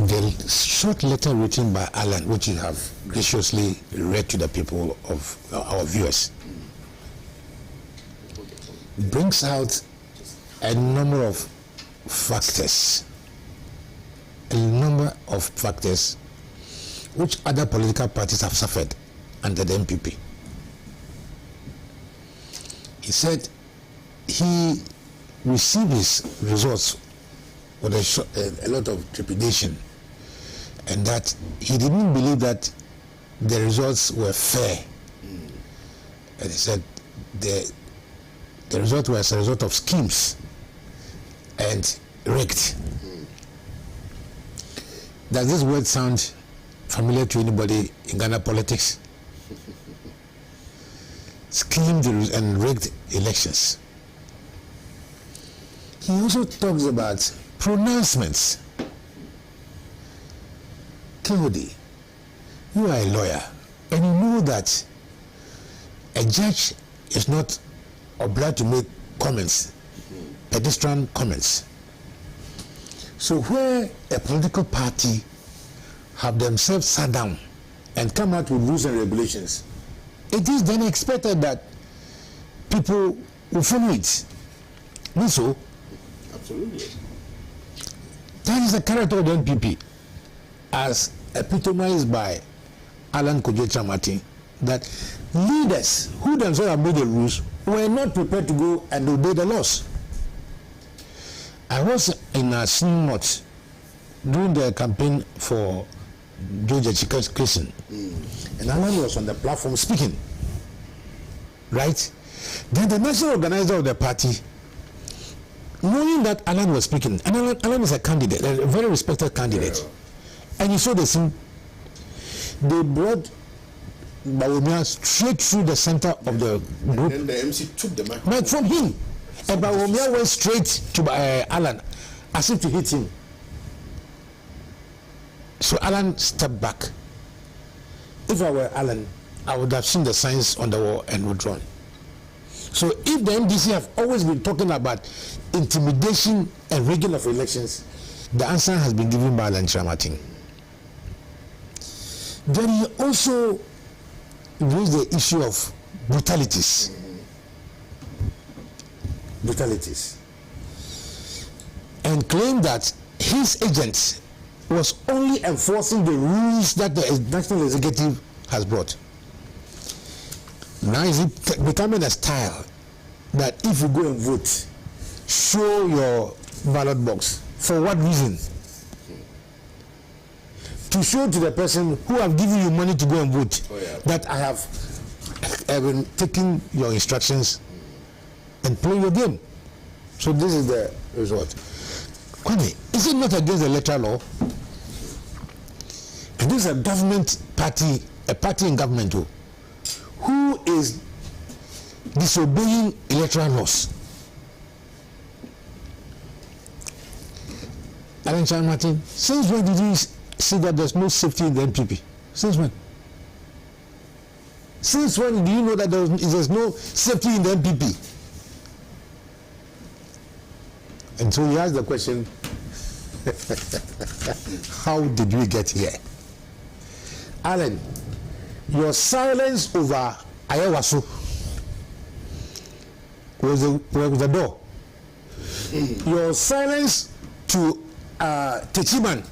The short letter written by Alan, which you have graciously read to the people of our viewers, brings out a number of factors, which other political parties have suffered under the MPP. He said he received his results with a lot of trepidation, and that he didn't believe that the results were fair. And he said the result was a result of schemes and rigged. Does this word sound familiar to anybody in Ghana politics? Schemed and rigged elections. He also talks about pronouncements. Kennedy, you are a lawyer, and you know that a judge is not obliged to make comments, pedestrian comments. So where a political party have themselves sat down and come out with rules and regulations, it is then expected that people will follow it. Not so? Absolutely. That is the character of the NPP, as epitomized by Alan Kyeremateng, that leaders who themselves have made the rules were not prepared to go and obey the laws. I was in a synod during the campaign for George Chika's Christian, and Alan was on the platform speaking, right? Then the national organizer of the party, knowing that Alan was speaking, and Alan is a candidate, a very respected candidate, and you saw the scene, they brought Bawumia straight through the center of the group. And then the MC took the microphone from him, and Bawumia went straight to Alan, as if to hit him. So Alan stepped back. If I were Alan, I would have seen the signs on the wall and withdrawn. So if the NDC have always been talking about intimidation and rigging of elections, the answer has been given by Alan Kyeremateng. Then he also raised the issue of brutalities. And claimed that his agent was only enforcing the rules that the national executive has brought. Now is it becoming a style that if you go and vote, show your ballot box? For what reason? To show to the person who have given you money to go and vote that I have been taking your instructions and playing your game. So this is the result. Kwame, is it not against the electoral law? And this is a government party, a party in government who is disobeying electoral laws. Alan Kyeremateng, since when did you see that there's no safety in the NPP? Since when? Since when do you know that there's no safety in the NPP? And so he asked the question, how did we get here? Alan, your silence over Ayawaso was the door. Your silence to Techiman,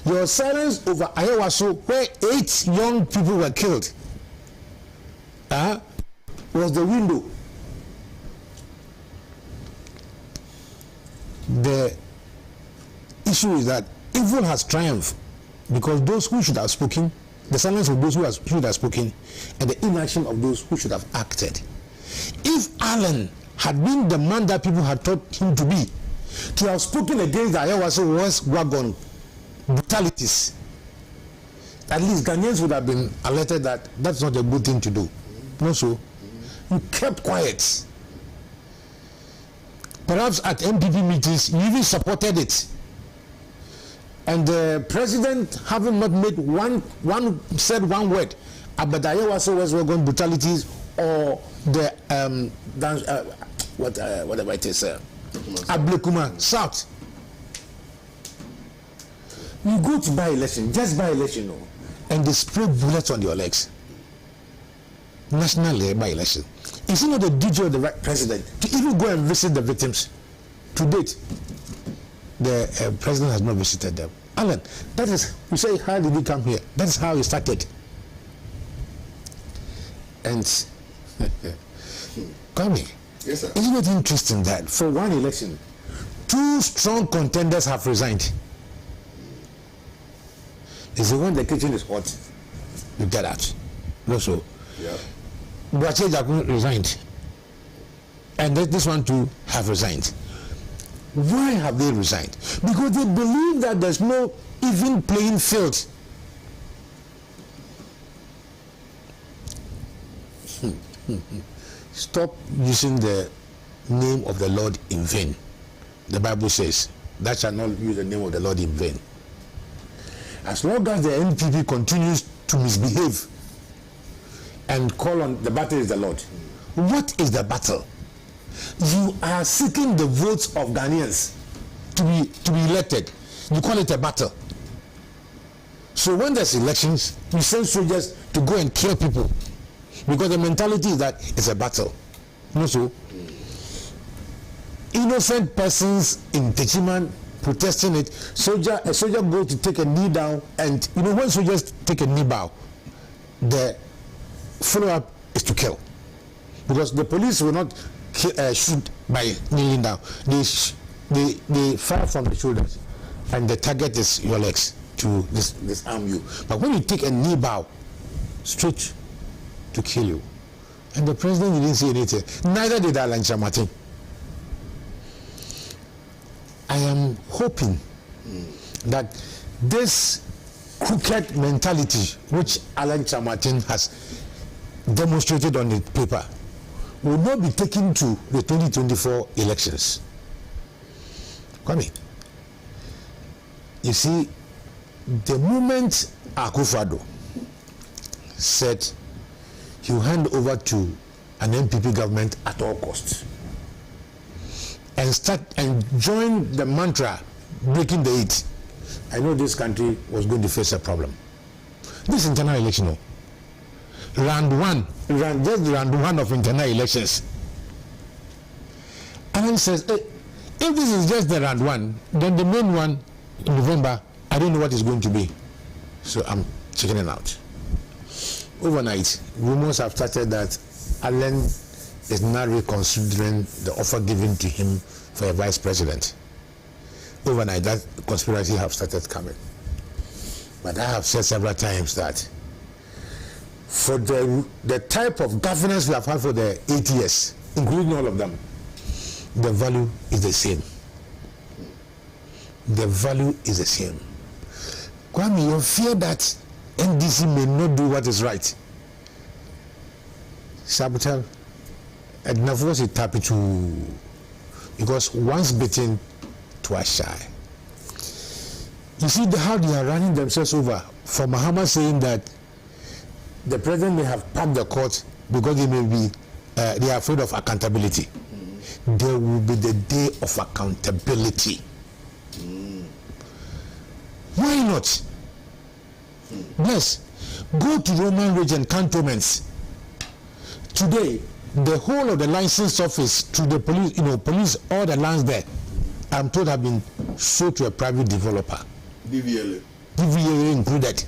your silence over Ayawaso, where 8 young people were killed, was the window. The issue is that evil has triumphed because those who should have spoken, the silence of those who should have spoken, and the inaction of those who should have acted. If Alan had been the man that people had thought him to be, to have spoken against the Ayawaso was wagon brutalities, at least Ghanaians would have been alerted that that's not a good thing to do. No, so you kept quiet. Perhaps at MPP meetings, you even supported it. And the president, having not made said one word about the Ayawaso brutalities or the whatever it is, Ablekuma South. You go to by-election, just by-election, and they spray bullets on your legs. National by-election. Is it not the duty of the right president to even go and visit the victims? To date, the president has not visited them. Alan, that is, you say, how did he come here? That is how he started. And, Kwame, yes, sir. Isn't it interesting that for one election, 2 strong contenders have resigned? Is the when the kitchen is hot, you get out. No, so. Yeah. Boache Jakun resigned. And this one too have resigned. Why have they resigned? Because they believe that there's no even playing field. Stop using the name of the Lord in vain. The Bible says, "Thou shalt not use the name of the Lord in vain." As long as the NPP continues to misbehave and call on the battle is the Lord. What is the battle? You are seeking the votes of Ghanaians to be elected. You call it a battle. So when there's elections, you send soldiers to go and kill people because the mentality is that it's a battle. You know, so innocent persons in Techiman protesting it, a soldier goes to take a knee down, and you know when soldiers take a knee bow, the follow-up is to kill, because the police will not shoot by kneeling down. They fire from the shoulders, and the target is your legs to disarm you. But when you take a knee bow, straight to kill you, and the president didn't say anything. Neither did Alan Kyeremateng. I am hoping that this crooked mentality which Alan Kyeremateng has demonstrated on the paper will not be taken to the 2024 elections. Kwame, you see, the moment Akufo-Addo said he will hand over to an MPP government at all costs, and join the mantra breaking the 8, I know this country was going to face a problem. This internal election, round one of internal elections. Alan says, hey, if this is just the round 1, then the main one in November, I don't know what it's going to be. So I'm checking it out. Overnight, rumors have started that Alan is now reconsidering the offer given to him for a vice president. Overnight, that conspiracy have started coming. But I have said several times that for the type of governance we have had for the 8 years, including all of them, the value is the same. The value is the same. Kwame, you fear that NDC may not do what is right. Saboteur. And never was it happy to, because once bitten, twice shy. You see how they are running themselves over. For Mahama saying that the president may have packed the court because they are afraid of accountability. There will be the day of accountability. Why not? Yes, go to Roman region cantonments. Today, the whole of the license office to the police, police all the lands there, I'm told have been sold to a private developer. DVLA included.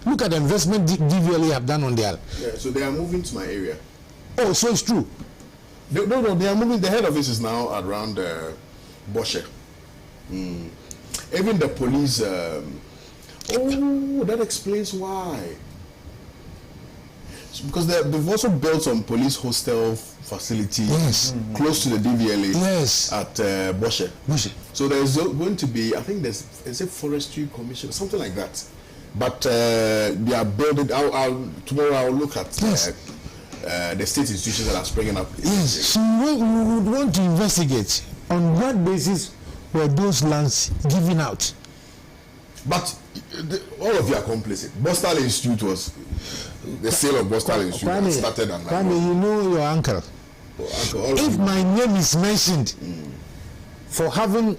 Look at the investment DVLA have done on there. Yeah, so they are moving to my area. Oh, so it's true. No, they are moving. The head office is now around Bosche. Even the police. Oh, that explains why. Because they've also built some police hostel facility close to the DVLA at Boshe. So there's going to be, I think there's a forestry commission, something like that. But they are building. Tomorrow I'll look at the state institutions that are springing up. So we would want to investigate on what basis were those lands given out. But all of you are complicit. Bostal Institute was the sale of Bostal Institute that started on Kwame, you know your uncle. If my name is mentioned for having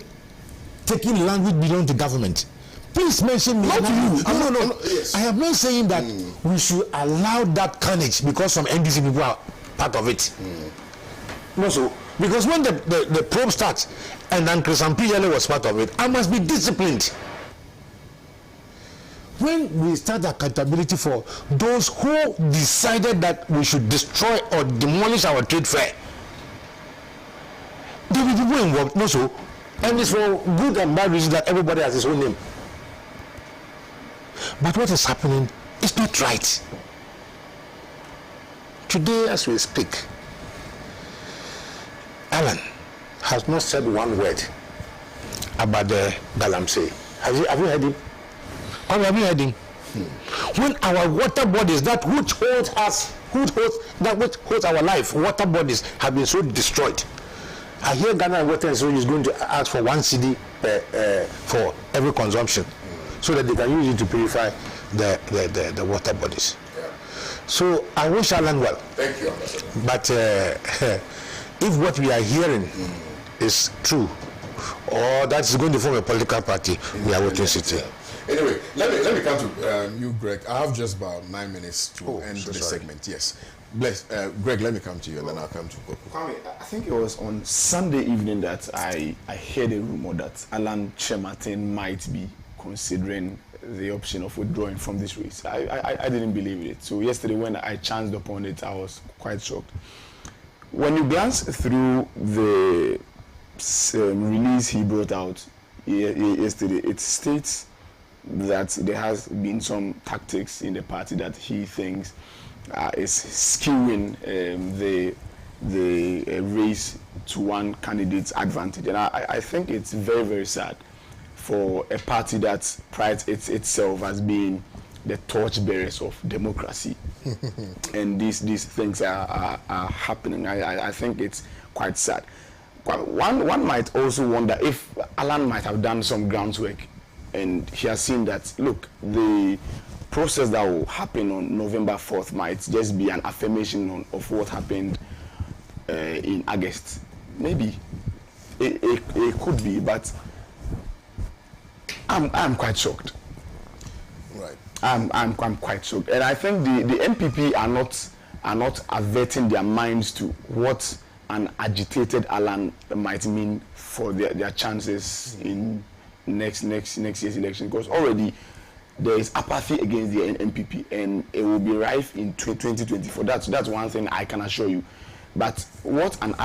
taken land which belong to government, please mention me. Not to you. No. Yes. I am not saying that we should allow that carnage because some NDC people are part of it. No, so because when the probe starts and then Pee Yalley was part of it, I must be disciplined. When we start accountability for those who decided that we should destroy or demolish our trade fair, there will be people involved, no so, and it's for good and bad reasons that everybody has his own name. But what is happening is not right. Today, as we speak, Alan has not said one word about the Galamsey. Have you heard him? Or have you heard him? When our water bodies, that which holds us, which holds our life, water bodies have been so destroyed. I hear Ghanaian Water is going to ask for 1 cedi for every consumption, so that they can use it to purify the water bodies. So I wish Alan well. Thank you. But if what we are hearing is true, or that's going to form a political party, we are waiting to see. Anyway, let me come to you, Greg. I have just about 9 minutes to end this segment. Yes. Greg, let me come to you, and then I'll come to Kwame, I think it was on Sunday evening that I heard a rumor that Alan Kyeremateng might be considering the option of withdrawing from this race. I didn't believe it. So yesterday when I chanced upon it, I was quite shocked. When you glance through the release he brought out yesterday, it states that there has been some tactics in the party that he thinks is skewing the race to one candidate's advantage. And I think it's very, very sad for a party that prides itself as being the torchbearers of democracy. And these things are happening. I think it's quite sad. One might also wonder if Alan might have done some groundwork, and he has seen that, look, the process that will happen on November 4th might just be an affirmation of what happened in August. Maybe it could be, but I'm quite shocked. Right. I'm quite shocked, and I think the NPP are not averting their minds to what an agitated Alan might mean for their chances in next year's election, because already there is apathy against the NPP, and it will be rife in 2024. That's one thing I can assure you. But what an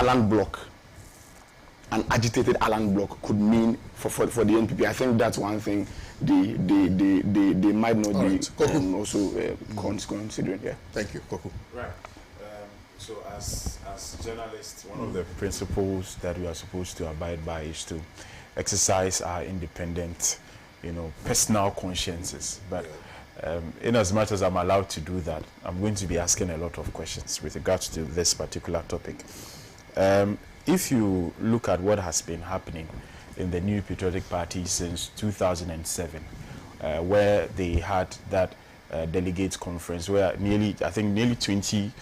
agitated Alan bloc could mean for the NPP, I think that's one thing they might not be also considering. Yeah. Thank you, Koku. Right. So as journalists, one of the principles that we are supposed to abide by is to exercise our independent, personal consciences. But in as much as I'm allowed to do that, I'm going to be asking a lot of questions with regards to this particular topic. If you look at what has been happening in the New Patriotic Party since 2007, where they had that delegates conference where nearly 20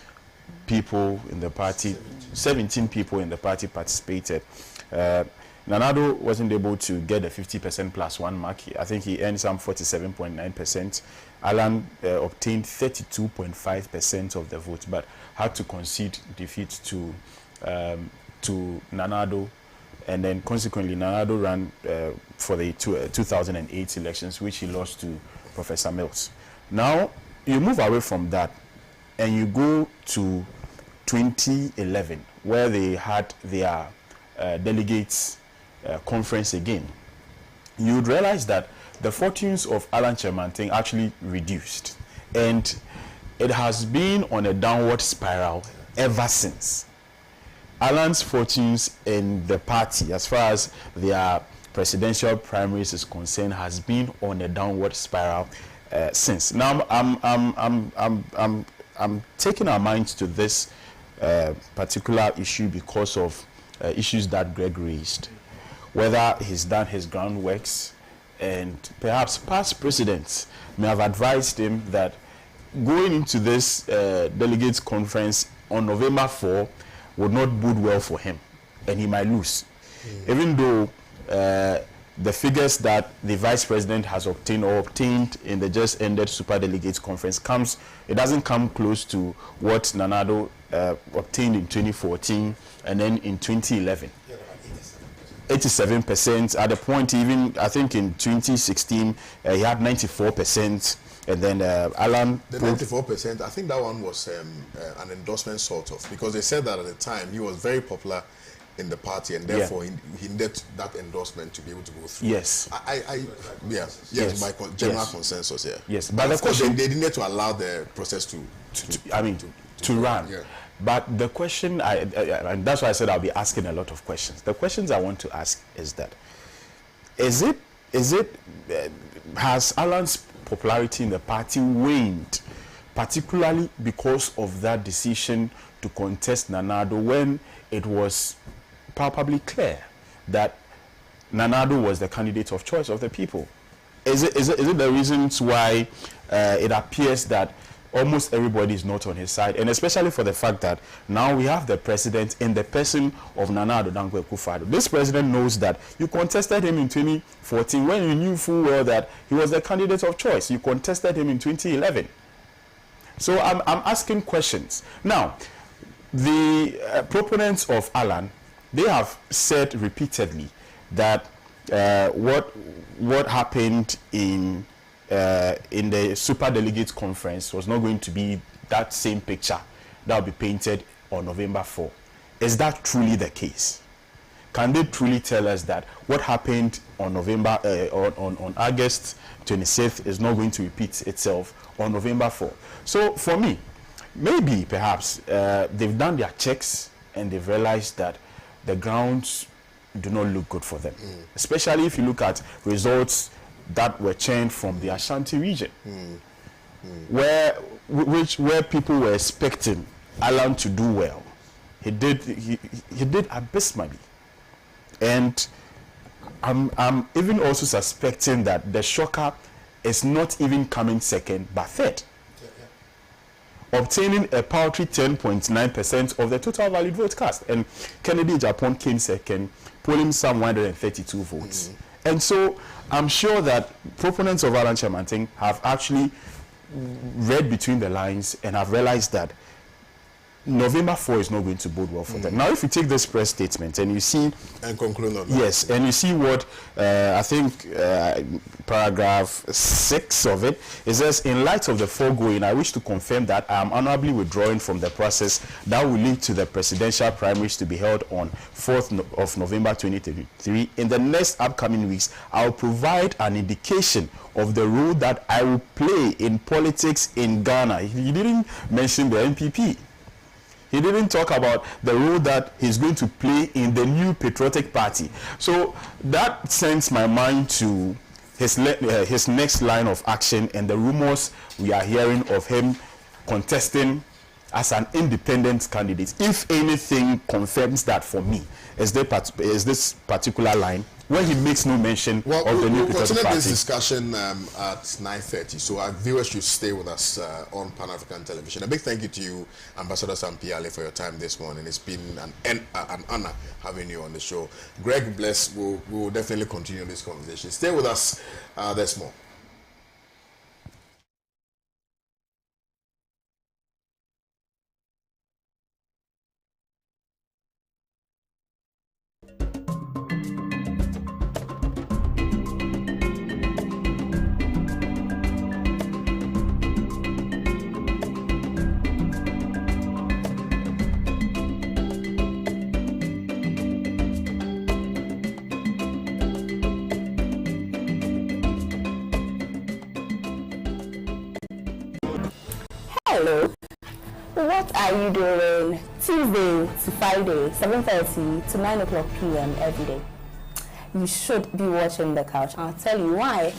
people in the party, 17 people in the party participated. Nanado wasn't able to get a 50% plus one mark. I think he earned some 47.9%. Alan obtained 32.5% of the vote, but had to concede defeat to Nanado, and then consequently Nanado ran for the 2008 elections, which he lost to Professor Mills. Now you move away from that and you go to 2011, where they had their delegates conference again. You'd realize that the fortunes of Alan Kyeremateng actually reduced, and it has been on a downward spiral ever since. Alan's fortunes in the party, as far as their presidential primaries is concerned, has been on a downward spiral since. Now, I'm taking our minds to this particular issue because of issues that Greg raised, whether he's done his groundworks, and perhaps past presidents may have advised him that going into this delegates conference on November 4 would not bode well for him, and he might lose. Even though the figures that the vice president has obtained in the just ended super delegates conference it doesn't come close to what Nana Addo obtained in 2014 and then in 2011. 87%. At the point, even I think in 2016 he had 94%. And then Alan... The 94%, I think that one was an endorsement sort of, because they said that at the time he was very popular in the party, and therefore he needed that endorsement to be able to go through. Yes. Yes, by general consensus, yeah. Yes, but the question... They needed to allow the process to run. Yeah. But the question, and that's why I said I'll be asking a lot of questions. The questions I want to ask is that, has Alan's popularity in the party waned, particularly because of that decision to contest Nana Addo, when it was palpably clear that Nana Addo was the candidate of choice of the people? Is it the reasons why it appears that almost everybody is not on his side, and especially for the fact that now we have the president in the person of Nana Addo Dankwa Akufo-Addo. This president knows that you contested him in 2014 when you knew full well that he was the candidate of choice. You contested him in 2011. So I'm asking questions. Now, the proponents of Alan, they have said repeatedly that what happened in the super delegates conference was not going to be that same picture that will be painted on November 4. Is that truly the case? Can they truly tell us that what happened on on August 26th is not going to repeat itself on November 4? So for me, maybe perhaps they've done their checks and they've realized that the grounds do not look good for them, especially if you look at results that were churned from the Ashanti region, where people were expecting Alan to do well. He did abysmally, and I'm even also suspecting that the shocker is not even coming second but third, obtaining a paltry 10.9% of the total valid vote cast, and Kennedy Japan came second, polling some 132 votes. And so I'm sure that proponents of Alan Kyeremateng have actually read between the lines and have realized that November 4 is not going to bode well for them. Now, if you take this press statement and you see... And conclude on that. Yes, and you see what, I think, paragraph 6 of it, it says, in light of the foregoing, I wish to confirm that I am honorably withdrawing from the process that will lead to the presidential primaries to be held on 4th of November 2023. In the next upcoming weeks, I will provide an indication of the role that I will play in politics in Ghana. He didn't mention the NPP. He didn't talk about the role that he's going to play in the new patriotic party. So that sends my mind to his next line of action and the rumors we are hearing of him contesting as an independent candidate. If anything confirms that for me, is this particular line where he makes no mention of the new patriotic party. We'll continue this discussion at 9:30, so our viewers should stay with us on Pan-African Television. A big thank you to you, Ambassador Pee Yalley, for your time this morning. It's been an honor having you on the show. Greg, bless. We will definitely continue this conversation. Stay with us. There's more. Hello. What are you doing Tuesday to Friday, 7:30 to 9 o'clock p.m. every day? You should be watching The Couch. I'll tell you why.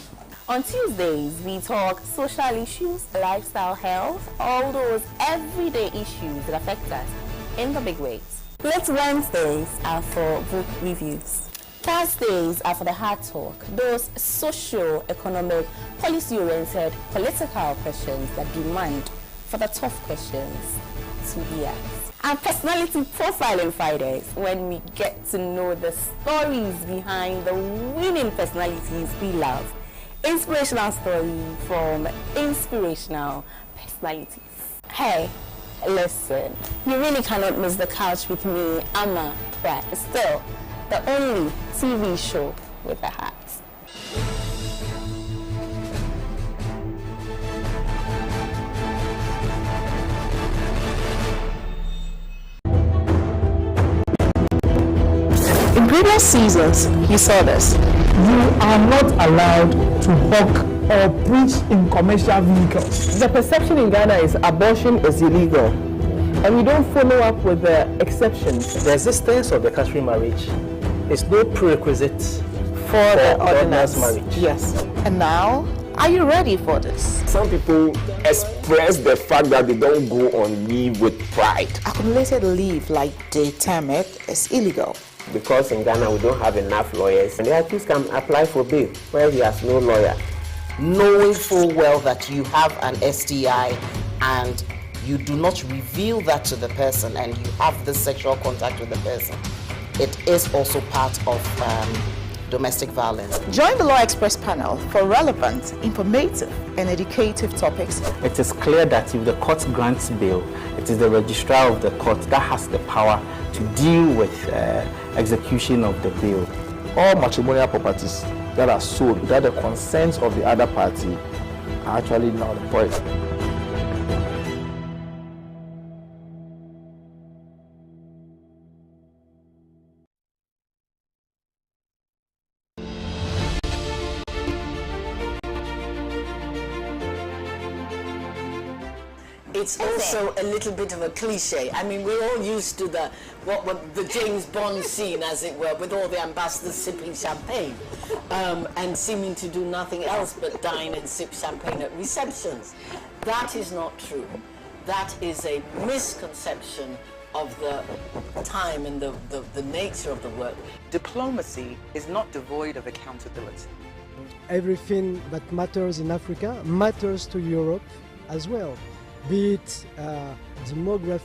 On Tuesdays, we talk social issues, lifestyle, health, all those everyday issues that affect us in the big ways. Wednesdays are for book reviews. Thursdays are for the hard talk, those socio-economic, policy-oriented, political questions that demand for the tough questions to be asked. And personality profiling Fridays, when we get to know the stories behind the winning personalities we love. Inspirational story from inspirational personalities. Hey, listen, you really cannot miss The Couch with me, Amoah, but still the only TV show with a hat. In previous seasons, you saw this. You are not allowed to hawk or preach in commercial vehicles. The perception in Ghana is abortion is illegal, and we don't follow up with the exceptions. The existence of the customary marriage is no prerequisite for the ordinance marriage. Yes. And now, are you ready for this? Some people express the fact that they don't go on leave with pride. Accumulated leave, like they term it, is illegal. Because in Ghana we don't have enough lawyers, and the accused can apply for bail where he has no lawyer. Knowing full well that you have an STI and you do not reveal that to the person and you have this sexual contact with the person, it is also part of domestic violence. Join the Law Express panel for relevant, informative, and educative topics. It is clear that if the court grants bail, it is the registrar of the court that has the power to deal with execution of the bail. All matrimonial properties that are sold without the consent of the other party are actually null and void. It's also a little bit of a cliche. I mean, we're all used to the James Bond scene, as it were, with all the ambassadors sipping champagne and seeming to do nothing else but dine and sip champagne at receptions. That is not true. That is a misconception of the time and the nature of the work. Diplomacy is not devoid of accountability. Everything that matters in Africa matters to Europe as well. Be it demography,